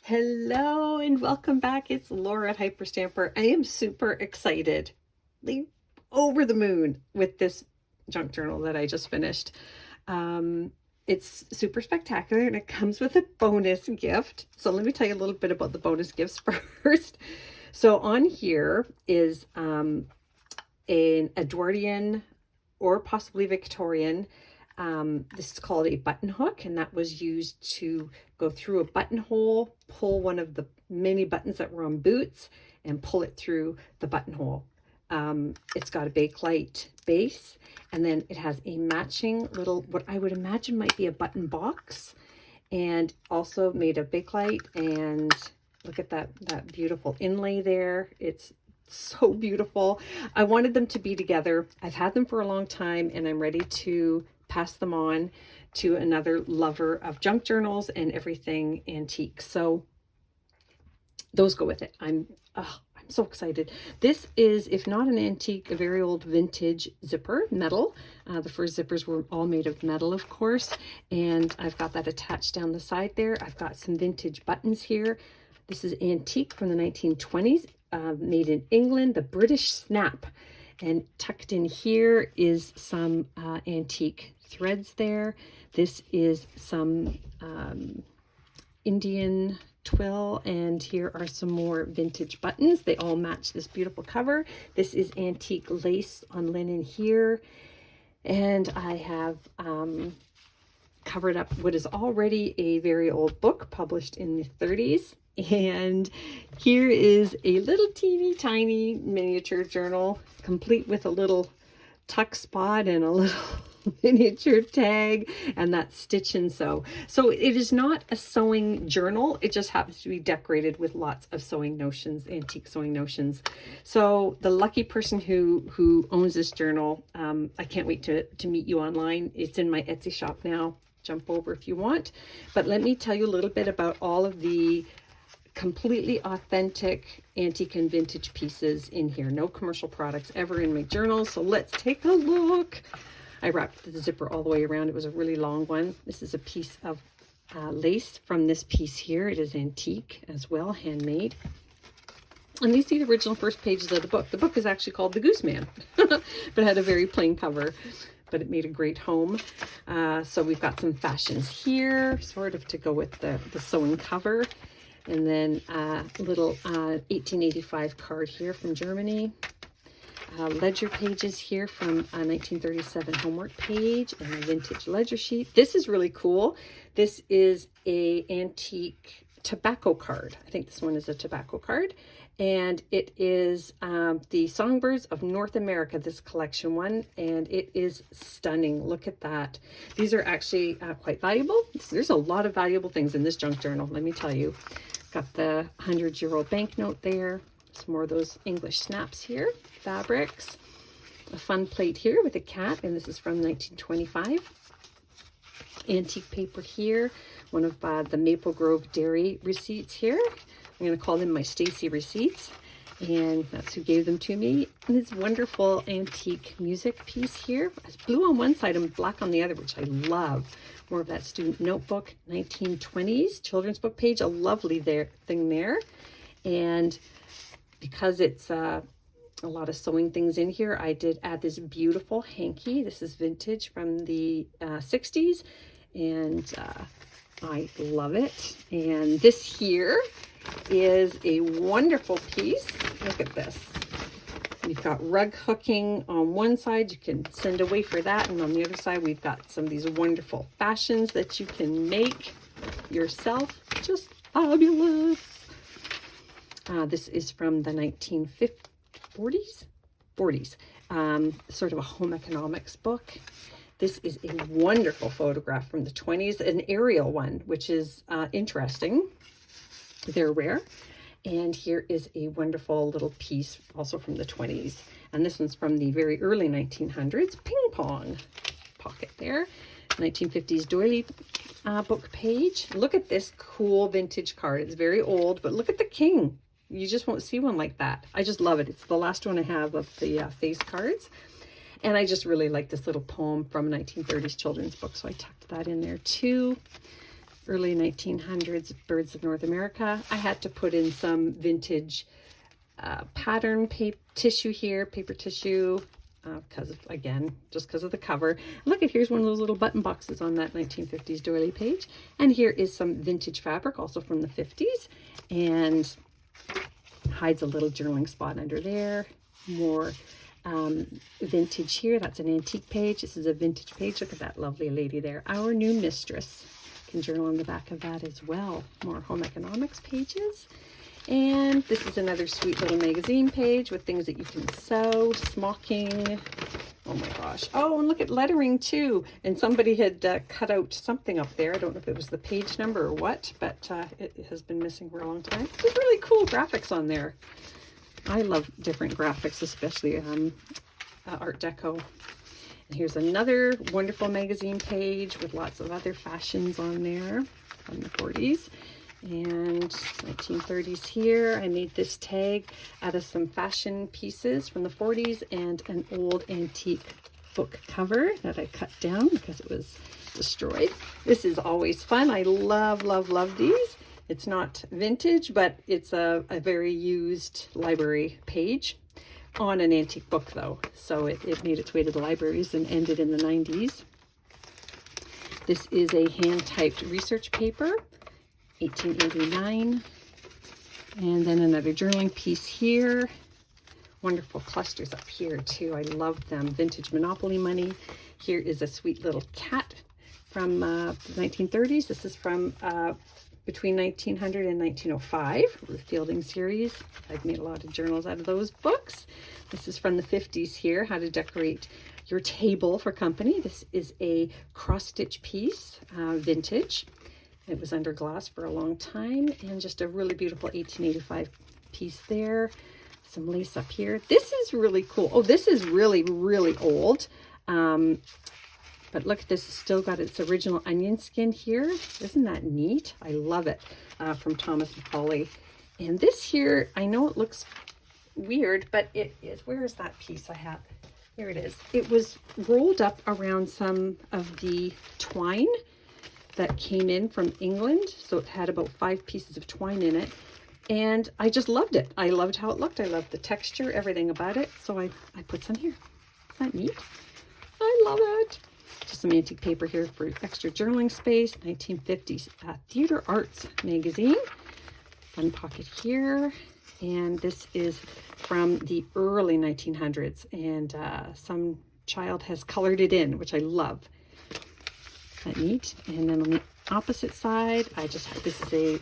Hello and welcome back. It's Laura at Hyperstamper. I am super excited, like over the moon with this junk journal that I just finished. It's super spectacular and it comes with a bonus gift. So let me tell you a little bit about the bonus gifts first. So on here is an Edwardian or possibly Victorian. This is called a button hook, and that was used to go through a buttonhole, pull one of the many buttons that were on boots, and pull it through the buttonhole. It's got a Bakelite base, and then it has a matching little, what I would imagine might be a button box, and also made of Bakelite. And look at that beautiful inlay there. It's so beautiful. I wanted them to be together. I've had them for a long time, and I'm ready to pass them on to another lover of junk journals and everything antique. So those go with it. I'm so excited. This is, if not an antique, a very old vintage zipper, metal. The first zippers were all made of metal, of course, and I've got that attached down the side there. I've got some vintage buttons here. This is antique from the 1920s, made in England, the British snap. And tucked in here is some antique threads there. This is some Indian twill, and here are some more vintage buttons. They all match this beautiful cover. This is antique lace on linen here. And I have covered up what is already a very old book published in the 30s. And here is a little teeny tiny miniature journal, complete with a little tuck spot and a little miniature tag and that stitch and sew. So it is not a sewing journal. It just happens to be decorated with lots of sewing notions, antique sewing notions. So the lucky person who owns this journal, I can't wait to meet you online. It's in my Etsy shop now. Jump over if you want. But let me tell you a little bit about all of the completely authentic antique and vintage pieces in here. No commercial products ever in my journal. So let's take a look. I wrapped the zipper all the way around. It was a really long one. This is a piece of lace from this piece here. It is antique as well, handmade. And these are the original first pages of the book. The book is actually called The Goose Man, but it had a very plain cover, but it made a great home. So we've got some fashions here, sort of to go with the sewing cover. And then a little 1885 card here from Germany. Ledger pages here from a 1937 homework page and a vintage ledger sheet. This is really cool. This is a antique tobacco card. I think this one is a tobacco card. And it is the Songbirds of North America, this collection one, and it is stunning. Look at that. These are actually quite valuable. There's a lot of valuable things in this junk journal, let me tell you. Got the 100-year-old banknote there. Some more of those English snaps here, fabrics. A fun plate here with a cat, and this is from 1925. Antique paper here. One of the Maple Grove Dairy receipts here. I'm going to call them my Stacy receipts, and that's who gave them to me. And this wonderful antique music piece here. It's blue on one side and black on the other, which I love. More of that student notebook, 1920s children's book page. A lovely thing there. And because it's a lot of sewing things in here, I did add this beautiful hanky. This is vintage from the 60s, and I love it. And this here is a wonderful piece. Look at this. We've got rug hooking on one side. You can send away for that. And on the other side, we've got some of these wonderful fashions that you can make yourself. Just fabulous. This is from the 1940s, sort of a home economics book. This is a wonderful photograph from the 20s, an aerial one, which is interesting. They're rare. And here is a wonderful little piece also from the 20s. And this one's from the very early 1900s. Ping pong pocket there. 1950s doily book page. Look at this cool vintage card. It's very old, but look at the king. You just won't see one like that. I just love it. It's the last one I have of the face cards. And I just really like this little poem from a 1930s children's book, so I tucked that in there too. early 1900s birds of North America. I had to put in some vintage pattern tissue here, paper tissue, because again, just because of the cover. Look at, here's one of those little button boxes on that 1950s doily page. And here is some vintage fabric, also from the 50s, and hides a little journaling spot under there. More vintage here. That's an antique page. This is a vintage page. Look at that lovely lady there. Our new mistress. Can journal on the back of that as well. More home economics pages. And this is another sweet little magazine page with things that you can sew. Smocking. Oh my gosh. Oh, and look at lettering too. And somebody had cut out something up there. I don't know if it was the page number or what, but it has been missing for a long time. There's really cool graphics on there. I love different graphics, especially Art Deco. And here's another wonderful magazine page with lots of other fashions on there from the 40s. And 1930s here. I made this tag out of some fashion pieces from the 40s and an old antique book cover that I cut down because it was destroyed. This is always fun. I love, love, love these. It's not vintage, but it's a very used library page on an antique book though. So it made its way to the libraries and ended in the 90s. This is a hand-typed research paper. 1889, and then another journaling piece here. Wonderful clusters up here too. I love them. Vintage Monopoly money. Here is a sweet little cat from the 1930s. This is from between 1900 and 1905, Ruth Fielding series. I've made a lot of journals out of those books. This is from the 50s here, how to decorate your table for company. This is a cross-stitch piece, vintage. It was under glass for a long time, and just a really beautiful 1885 piece there. Some lace up here. This is really cool. Oh, this is really, really old. But look at this, it's still got its original onion skin here. Isn't that neat? I love it. From Thomas Macaulay. And this here, I know it looks weird, but it is. Where is that piece I have? Here it is. It was rolled up around some of the twine that came in from England. So it had about 5 pieces of twine in it. And I just loved it. I loved how it looked. I loved the texture, everything about it. So I put some here. Isn't that neat? I love it. Just some antique paper here for extra journaling space. 1950s Theater Arts magazine. Fun pocket here. And this is from the early 1900s. And some child has colored it in, which I love. That neat. And then on the opposite side, I just have, this is the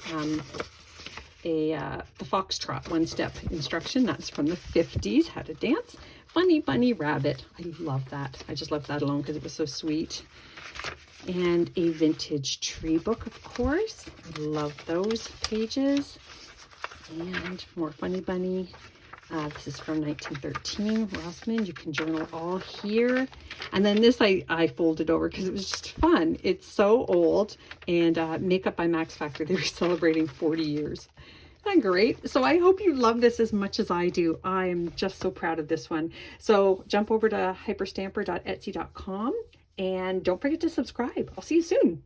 Foxtrot one-step instruction. That's from the 50s, how to dance. Funny Bunny Rabbit. I love that. I just left that alone because it was so sweet. And a vintage tree book, of course. I love those pages. And more Funny Bunny. This is from 1913, Rossman. You can journal all here. And then this I folded over because it was just fun. It's so old. And Makeup by Max Factor. They were celebrating 40 years. Isn't that great? So I hope you love this as much as I do. I am just so proud of this one. So jump over to hyperstamper.etsy.com and don't forget to subscribe. I'll see you soon.